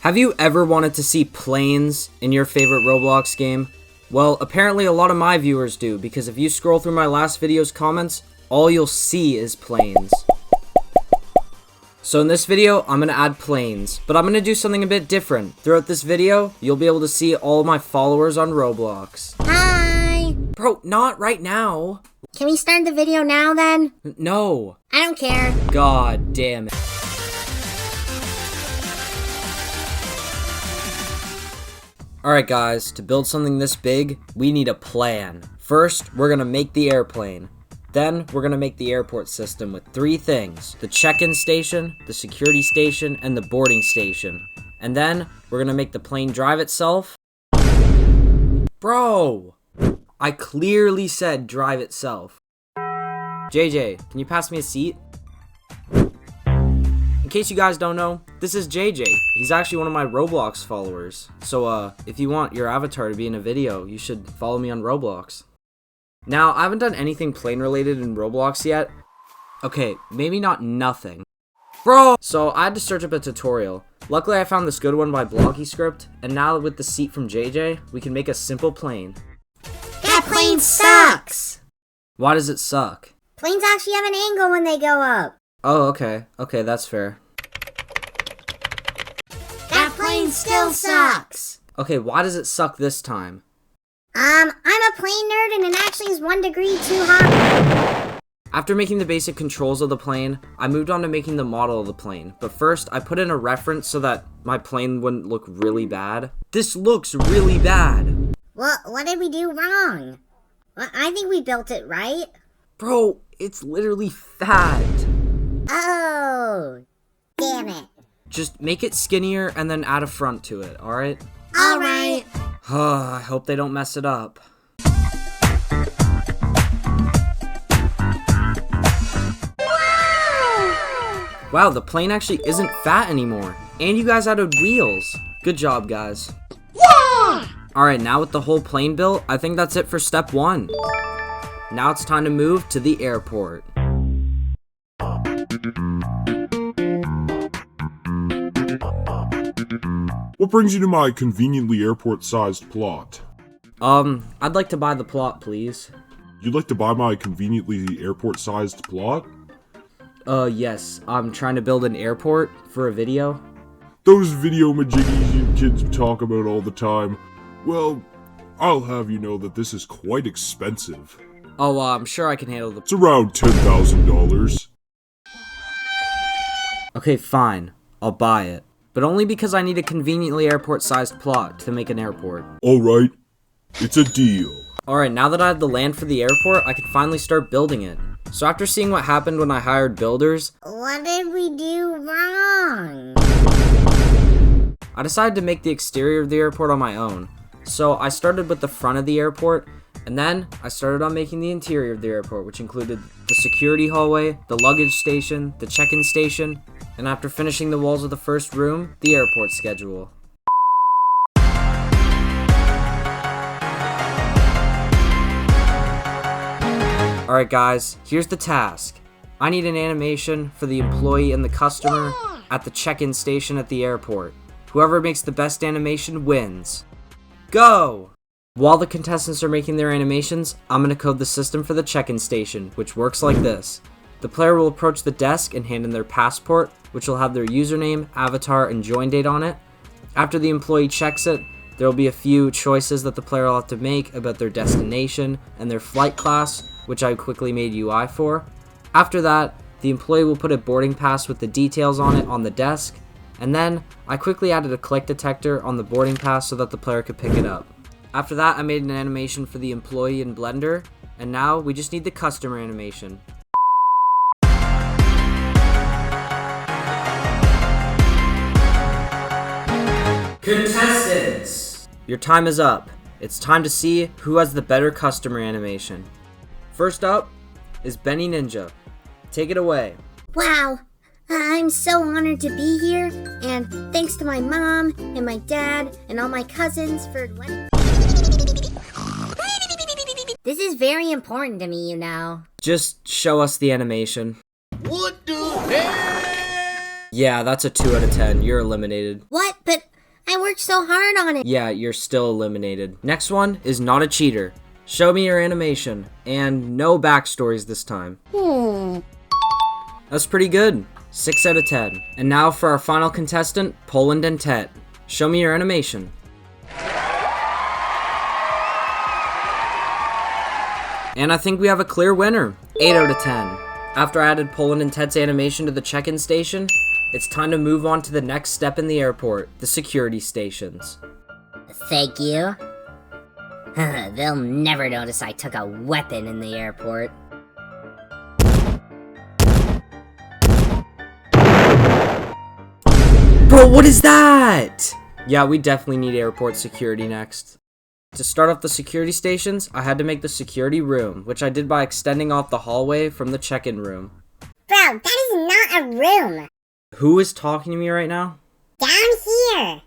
Have you ever wanted to see planes in your favorite Roblox game? Well, apparently a lot of my viewers do, because if you scroll through my last video's comments, all you'll see is planes. So in this video, I'm going to add planes, but I'm going to do something a bit different. Throughout this video, you'll be able to see all my followers on Roblox. Hi! Bro, not right now. Can we start the video now then? No. I don't care. God damn it. Alright guys, to build something this big, we need a plan. First, we're gonna make the airplane. Then, we're gonna make the airport system with 3 things. The check-in station, the security station, and the boarding station. And then, we're gonna make the plane drive itself. Bro! I clearly said drive itself. JJ, can you pass me a seat? In case you guys don't know, this is JJ. He's actually one of my Roblox followers. So, if you want your avatar to be in a video, you should follow me on Roblox. Now, I haven't done anything plane related in Roblox yet. Okay, maybe not nothing. Bro! So, I had to search up a tutorial. Luckily, I found this good one by BloggyScript, and now with the seat from JJ, we can make a simple plane. That plane sucks! Why does it suck? Planes actually have an angle when they go up. Oh, okay. Okay, that's fair. That plane still sucks! Okay, why does it suck this time? I'm a plane nerd and it actually is 1 degree too hot. After making the basic controls of the plane, I moved on to making the model of the plane. But first, I put in a reference so that my plane wouldn't look really bad. This looks really bad! What did we do wrong? Well, I think we built it right. Bro, it's literally fat. Oh, damn it. Just make it skinnier and then add a front to it, alright? Alright. I hope they don't mess it up. Wow, the plane actually isn't fat anymore. And you guys added wheels. Good job, guys. Yeah! Alright, now with the whole plane built, I think that's it for step 1. Now it's time to move to the airport. What brings you to my conveniently airport-sized plot? I'd like to buy the plot, please. You'd like to buy my conveniently airport-sized plot? Yes. I'm trying to build an airport for a video. Those video majiggies you kids talk about all the time. Well, I'll have you know that this is quite expensive. Oh, I'm sure I can handle the... It's around $10,000. Okay, fine. I'll buy it. But only because I need a conveniently airport-sized plot to make an airport. Alright, it's a deal. Alright, now that I have the land for the airport, I can finally start building it. So after seeing what happened when I hired builders... What did we do wrong? I decided to make the exterior of the airport on my own. So I started with the front of the airport, and then I started on making the interior of the airport, which included the security hallway, the luggage station, the check-in station, and after finishing the walls of the first room, the airport schedule. Alright guys, here's the task. I need an animation for the employee and the customer at the check-in station at the airport. Whoever makes the best animation wins. Go! While the contestants are making their animations, I'm going to code the system for the check-in station, which works like this. The player will approach the desk and hand in their passport, which will have their username, avatar, and join date on it. After the employee checks it, there will be a few choices that the player will have to make about their destination and their flight class, which I quickly made UI for. After that, the employee will put a boarding pass with the details on it on the desk, and then I quickly added a click detector on the boarding pass so that the player could pick it up. After that, I made an animation for the employee in Blender, and now we just need the customer animation. Contestants! Your time is up. It's time to see who has the better customer animation. First up is Benny Ninja. Take it away. Wow, I'm so honored to be here, and thanks to my mom and my dad and all my cousins for letting... This is very important to me, you know. Just show us the animation. What the hell? Yeah, that's a 2 out of 10. You're eliminated. What? But I worked so hard on it. Yeah, you're still eliminated. Next one is not a cheater. Show me your animation. And no backstories this time. That's pretty good. 6 out of 10. And now for our final contestant, Poland and Tet. Show me your animation. And I think we have a clear winner. 8 out of 10. After I added Poland and Tet's animation to the check-in station, it's time to move on to the next step in the airport, the security stations. Thank you. They'll never notice I took a weapon in the airport. Bro, what is that? Yeah, we definitely need airport security next. To start off the security stations, I had to make the security room, which I did by extending off the hallway from the check-in room. Bro, that is not a room. Who is talking to me right now? Down here.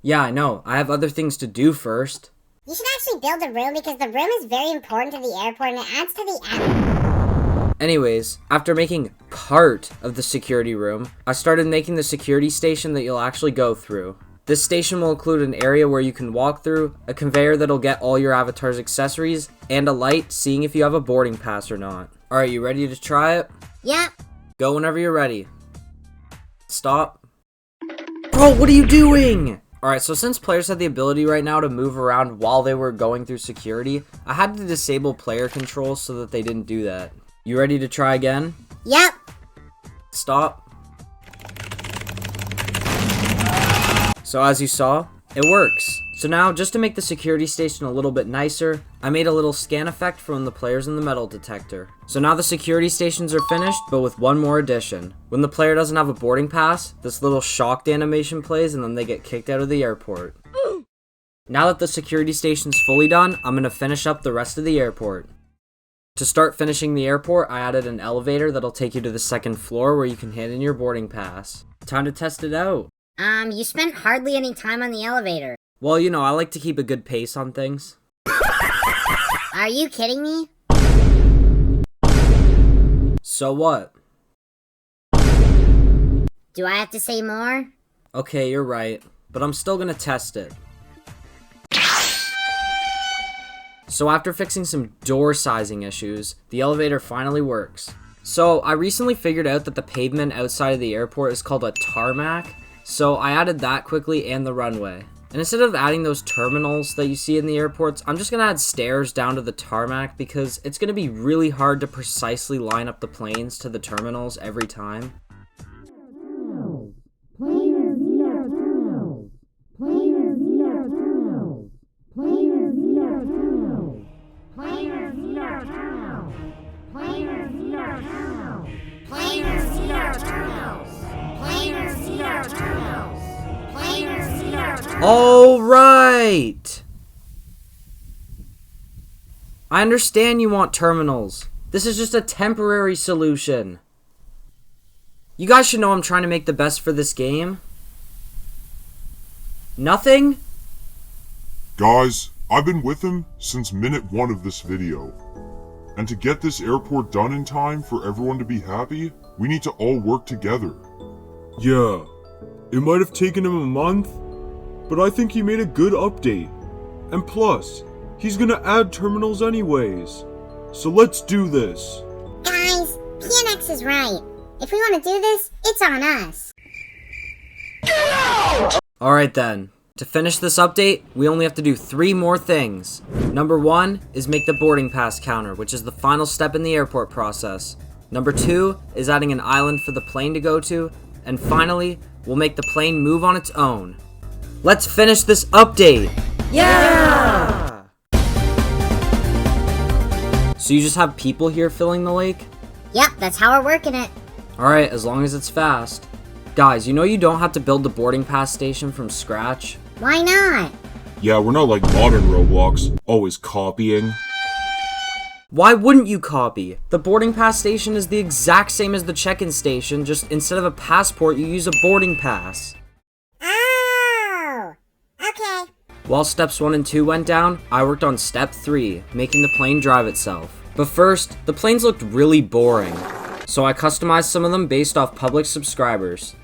Yeah, I know. I have other things to do first. You should actually build a room because the room is very important to the airport and it adds to the atmosphere. Anyways, after making part of the security room, I started making the security station that you'll actually go through. This station will include an area where you can walk through, a conveyor that'll get all your avatar's accessories, and a light seeing if you have a boarding pass or not. Alright, you ready to try it? Yep. Go whenever you're ready. Stop. Bro, what are you doing? Alright, so since players had the ability right now to move around while they were going through security, I had to disable player controls so that they didn't do that. You ready to try again? Yep. Stop. So as you saw, it works. So now, just to make the security station a little bit nicer, I made a little scan effect from the players in the metal detector. So now the security stations are finished, but with one more addition. When the player doesn't have a boarding pass, this little shocked animation plays and then they get kicked out of the airport. Now that the security station's fully done, I'm gonna finish up the rest of the airport. To start finishing the airport, I added an elevator that'll take you to the second floor where you can hand in your boarding pass. Time to test it out. You spent hardly any time on the elevator. Well, you know, I like to keep a good pace on things. Are you kidding me? So what? Do I have to say more? Okay, you're right, but I'm still gonna test it. So after fixing some door sizing issues, the elevator finally works. So I recently figured out that the pavement outside of the airport is called a tarmac, so I added that quickly and the runway. And instead of adding those terminals that you see in the airports, I'm just gonna add stairs down to the tarmac because it's gonna be really hard to precisely line up the planes to the terminals every time. All right! I understand you want terminals. This is just a temporary solution. You guys should know I'm trying to make the best for this game. Nothing? Guys, I've been with him since minute 1 of this video. And to get this airport done in time for everyone to be happy, we need to all work together. Yeah, it might have taken him a month, but I think he made a good update. And plus, he's gonna add terminals anyways. So let's do this. Guys, PNX is right. If we want to do this, it's on us. Alright then. To finish this update, we only have to do 3 more things. Number 1 is make the boarding pass counter, which is the final step in the airport process. Number 2 is adding an island for the plane to go to. And finally, we'll make the plane move on its own. Let's finish this update! Yeah! So you just have people here filling the lake? Yep, that's how we're working it. Alright, as long as it's fast. Guys, you know you don't have to build the boarding pass station from scratch? Why not? Yeah, we're not like modern Roblox, always copying. Why wouldn't you copy? The boarding pass station is the exact same as the check-in station, just instead of a passport, you use a boarding pass. Oh, okay. While steps 1 and 2 went down, I worked on step 3, making the plane drive itself. But first, the planes looked really boring, so I customized some of them based off public subscribers.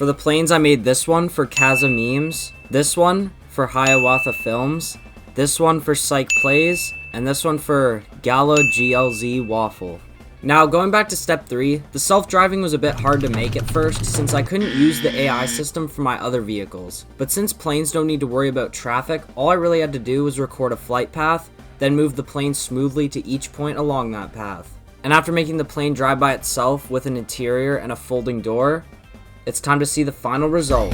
For the planes, I made this one for Kaza Memes, this one for Hiawatha Films, this one for Psych Plays, and this one for Gala GLZ Waffle. Now, going back to step 3, the self-driving was a bit hard to make at first since I couldn't use the AI system for my other vehicles. But since planes don't need to worry about traffic, all I really had to do was record a flight path, then move the plane smoothly to each point along that path. And after making the plane drive by itself with an interior and a folding door, it's time to see the final result.